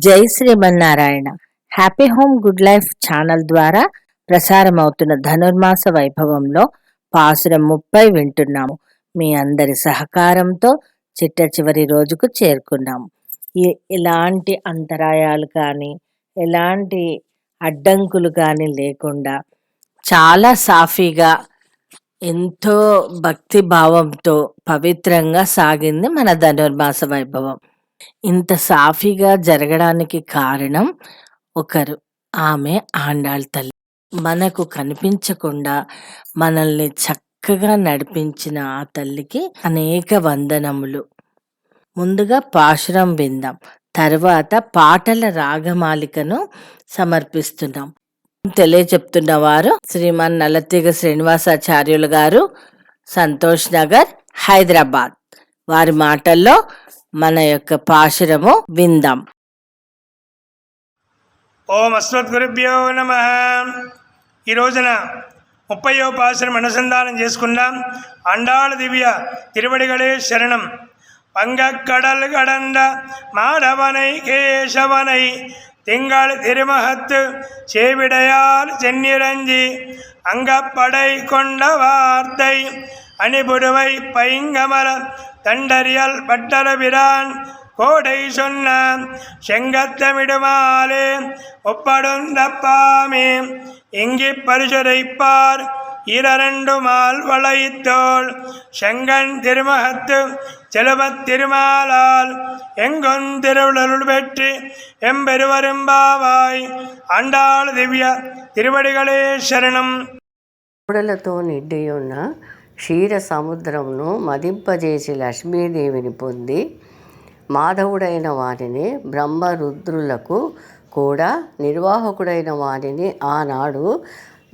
జై Srimannarayana. Happy home good life channel ద్వారా ప్రసారమవుతున్న ధనుర్మాస వైభవంలో పాసురం 30 వింటున్నాము. మీ అందరి సహకారంతో చిట్ట చివరి రోజుకు చేరుకున్నాము. ఎలాంటి అంతరాయాలు కానీ ఎలాంటి అడ్డంకులు కానీ లేకుండా చాలా సాఫీగా ఎంతో భక్తి భావంతో పవిత్రంగా సాగింది మన ధనుర్మాస వైభవం. ఇంత సాఫీగా జరగడానికి కారణం ఒకరు, ఆమె ఆండాళ్ తల్లి. మనకు కనిపించకుండా మనల్ని చక్కగా నడిపించిన ఆ తల్లికి అనేక వందనములు. ముందుగా పాశురం విందాం, తర్వాత పాటల రాగమాలికను సమర్పిస్తున్నాం. తెలియచెప్తున్న వారు శ్రీమాన్ నల్లతీగ శ్రీనివాసాచార్యులు గారు, సంతోష్ నగర్, హైదరాబాద్. వారి మాటల్లో మన యొక్క పాశురము విందాం. ఓం అస్మద్గురుభ్యో నమః. ఈ రోజున 30వ పాశురం అనుసంధానం చేసుకుందాం. ఆండాళ్ దివ్య తిరువడిగళే శరణం. வங்கக்கடல் கடந்த மாடவனை கேசவனை திங்கள் திருமகத்து சேவிடையால் சென்னிரஞ்சி அங்கப்படை கொண்ட வார்த்தை அணிபுடுவை பைங்கமல தண்டறியல் பட்டரபிரான் கோடை சொன்ன செங்கத்தமிடுமாலே ஒப்படுந்தப்பாமே இங்கி பரிசுரைப்பார் இரண்டுமால் வளைத்தோள் செங்கன் திருமகத்து செலுவத் திருமாலால் எங்கொன் திருவுளருள் பெற்று ఎంబెరువరింబావాయ్. ఆండాళ్ దివ్య తిరువడిగళే శరణం. పూడలతో నిండి ఉన్న క్షీర సముద్రమును మదింపజేసి లక్ష్మీదేవిని పొంది మాధవుడైన వారిని బ్రహ్మరుద్రులకు కూడా నిర్వాహకుడైన వారిని ఆనాడు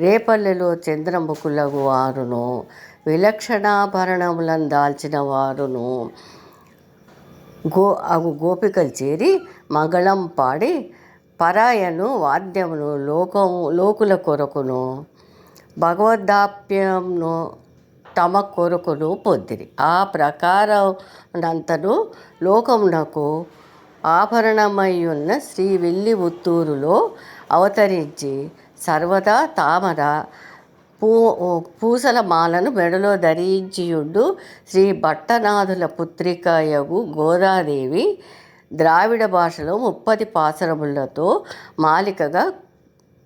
రేపల్లెలో చంద్రముఖులకు వారును విలక్షణాభరణములను దాల్చిన వారును గోపికలు చేరి మంగళం పాడి పరాయను వాద్యమును లోకుల కొరకును భగవద్దాప్యమును తమ కొరకును పొందిరి. ఆ ప్రకారమంతను లోకమునకు ఆభరణమై ఉన్న శ్రీ విల్లి ఉత్తూరులో అవతరించి సర్వదా తామర పూసల మాలను మెడలో ధరించియుండు శ్రీ భట్టనాథుల పుత్రికయగు గోదాదేవి ద్రావిడ భాషలో 30 పాశురములతో మాలికగా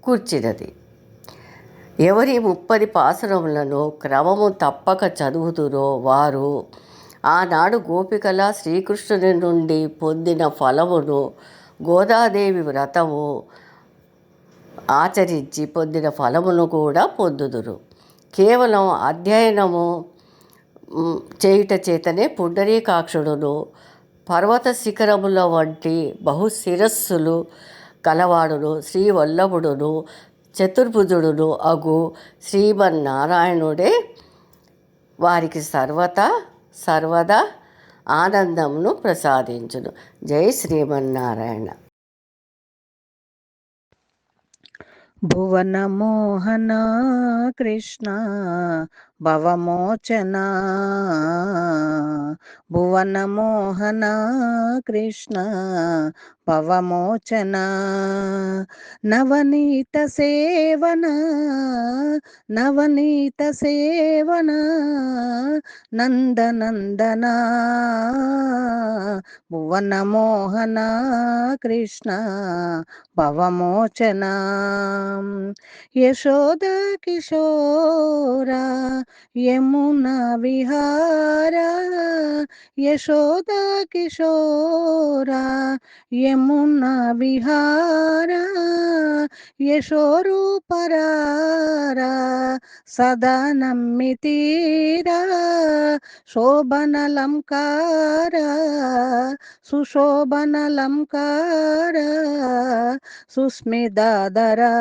కూర్చినది. ఎవరి 30 పాశురములను క్రమము తప్పక చదువుతురో వారు ఆనాడు గోపికల శ్రీకృష్ణుని నుండి పొందిన ఫలమును గోదాదేవి వ్రతము ఆచరించి పొందిన ఫలమును కూడా పొందుదురు. కేవలం అధ్యయనము చేయుట చేతనే పుండరీకాక్షుడును పర్వత శిఖరముల వంటి బహుశిరస్సులు కలవాడును శ్రీవల్లభుడును చతుర్భుజుడును అగు శ్రీమన్నారాయణుడే వారికి సర్వదా ఆనందమును ప్రసాదించును. జై శ్రీమన్నారాయణ. భువన మోహన కృష్ణ భవమోచన, భువన మోహన కృష్ణ భవమోచన, నవనీత సేవన నవనీత సేవన నందనందన, భువన మోహన కృష్ణ భవమోచన, యశోద కిశోర యమునా విహార, యశోద కిశోర యమునా విహార, యశోరూపరారా సదా నమ్మితీరా, శోభనలంకార సుశోభనలంకార సుస్మిదాదరా,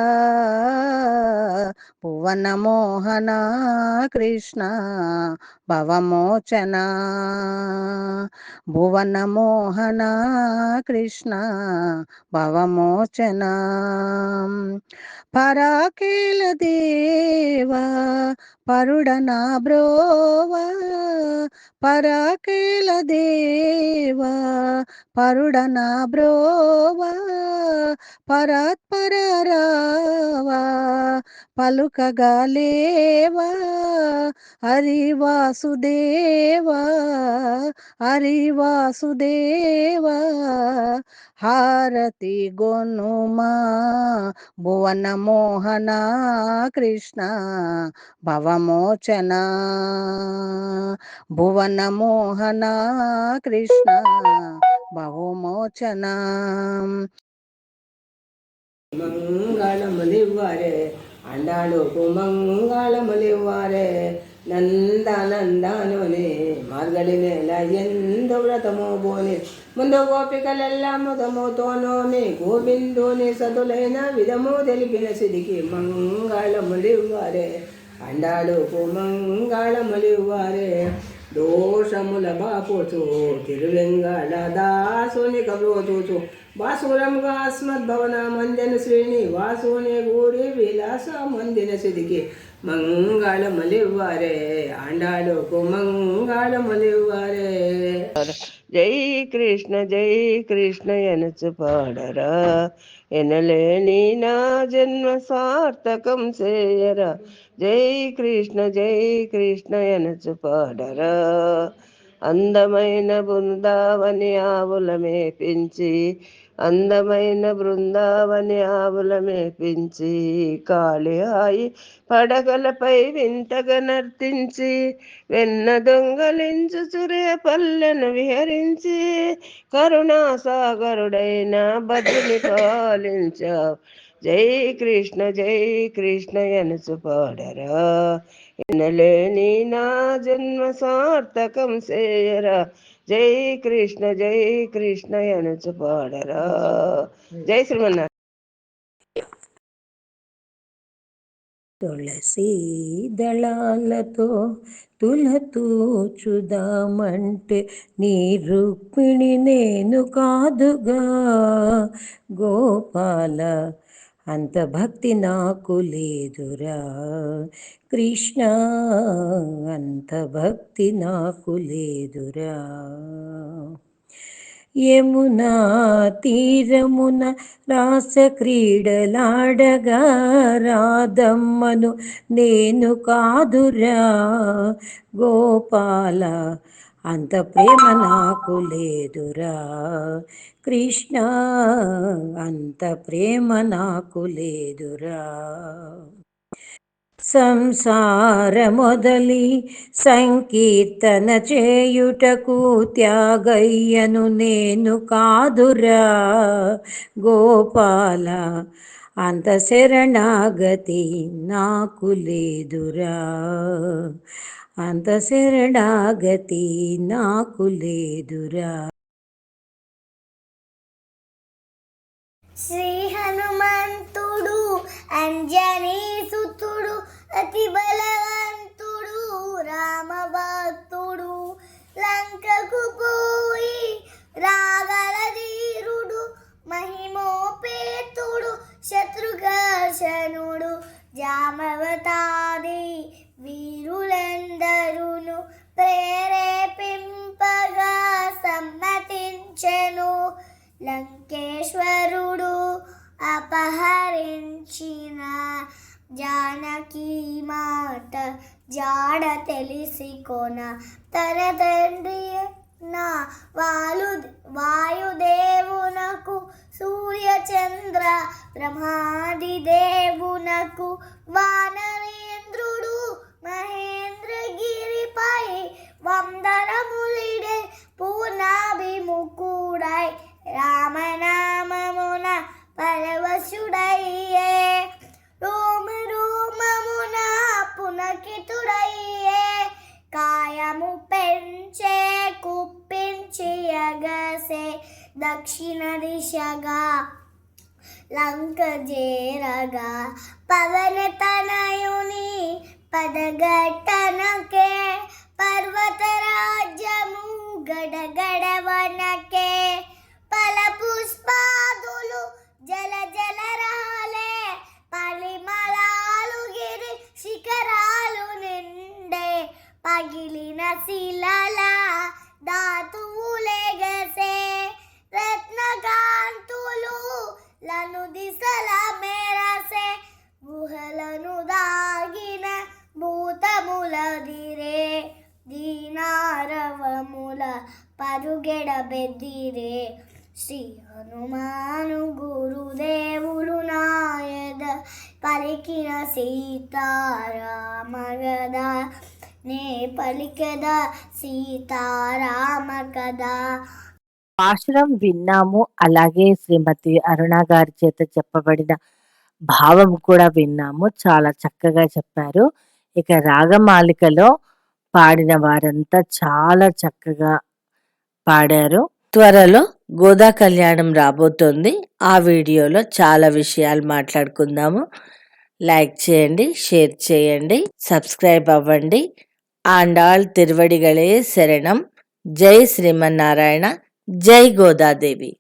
భువన మోహన కృష్ణ భవమోచన భువన మోహన కృష్ణ భవమోచన పరాకేల దేవా పరుడనా బ్రోవా పరాకేల దేవా పరుడనా బ్రోవా పరాత్పర రావా పలుకగాలేవా హరి వాసుదేవా హరి వాసుదేవా హారతి గొనుమా భువన మోహన కృష్ణ భవమోచన భువన మోహన కృష్ణ భవమోచన మంగళములివ్వరే అండాళుకు మంగళములివ్వరే నందనందనుని మార్గళి నెల ఎందు వ్రతము బోని ముందు గోపికలెల్ల ముదముతోనోమి గోవిందుని సతులైన విధము తెలిపిన సిరికి మంగళములివ్వరే అండాళుకు మంగళములివ్వరే దోషముల బాపుచు తిరువెంగళ దాసుని కబ్రోచూచు వాసురంగా అస్మద్భవన మంజన శ్రేణి వాసుని గూడి విలాస మందిన సిదికి మంగళములివ్వరే ఆండాళుకు మంగళములివ్వరే. జై కృష్ణ ఎనచు పాడరా ఎనలేని నా జన్మ సార్థకం చేయరా. జై కృష్ణ ఎనచు పాడరా. అందమైన బృందావని ఆవుల మేపించి అందమైన బృందావని ఆవుల మేపించి కాళి హాయి పడగలపై వింతగా నర్తించి వెన్న దొంగలించు చురే పల్లెను విహరించి కరుణాసాగరుడైన బదుని పాలించావు. జై కృష్ణ ఎనచు పాడరా ఎనలేని నా జన్మ సార్థకం చేయరా. జై కృష్ణ ఎనచు పాడరా. జై శ్రీమన్నారాయణ. తులసి దళాలతో తులతూచుదామంటే నీ రుక్మిణి నేను కాదుగా గోపాల, అంత భక్తి నాకు లేదురా కృష్ణ, అంత భక్తి నాకు లేదురా. యమునా తీరమున రాస క్రీడలాడగా రాధమ్మను నేను కాదురా గోపాల, అంత ప్రేమ నాకు లేదురా కృష్ణ, అంత ప్రేమ నాకు లేదురా. సంసార మొదలి సంకీర్తన చేయుటకు త్యాగయ్యను నేను కాదురా గోపాల, అంత శరణాగతి నాకు లేదురా, అంత శరణాగతి నాకు లేదురా. శ్రీ హనుమంతుడు అంజనీ సుతుడు అతి బలవంతుడు రామభక్తుడు లంకకు పోయి రాగల ధీరుడు మహిమోపేతుడు శత్రుఘర్షణుడు జామవతాది వీరులందరూను ప్రేరేపింపగా సమ్మతించెను. లంకేశ్వరుడు అపహరించిన జానకి మాట జాడ తెలిసి కొన తన తండ్రి నా వాయుదేవునకు సూర్యచంద్ర బ్రహ్మాది దేవునకు వానరేంద్రుడు మహేంద్రగిరిపై వందరములిడే పూర్ణాభిముఖుడై రామనామమున పరవశుడయ్యే రోమ రోమమున పునకితుడయ్యే కాయము పెంచే కుప్పించి అగసే దక్షిణ దిశగా లంక చేరగా పవన తనయుని పదగట్టనకే పర్వతరాజ్యము గడగడవనకే పల పుష్పాదులు జల జల రాలే పరిమళాలు గిరి శిఖరాలు నిండే పగిలిన శిలల ధాతువులెగసే రత్నకాంతులు లను దిశల మెరసే గుహలను దాగిన భూతములదిరే దీనారవముల పరుగెడ బెదిరే శ్రీ హనుమాను గురుదేవులు నాయద పలికిన సీతారామ గదా నే పలికద సీతారామ కదా. పాశురం విన్నాము, అలాగే శ్రీమతి అరుణ గారి చేత చెప్పబడిన భావం కూడా విన్నాము. చాలా చక్కగా చెప్పారు. ఇక రాగమాలికలో పాడిన వారంతా చాలా చక్కగా పాడారు. త్వరలో గోదా కళ్యాణం రాబోతోంది. ఆ వీడియోలో చాలా విషయాలు మాట్లాడుకుందాము. లైక్ చేయండి, షేర్ చేయండి, సబ్స్క్రైబ్ అవ్వండి. ఆండాళ్ తిరువడిగళే శరణం. జై శ్రీమన్నారాయణ. జై గోదాదేవి.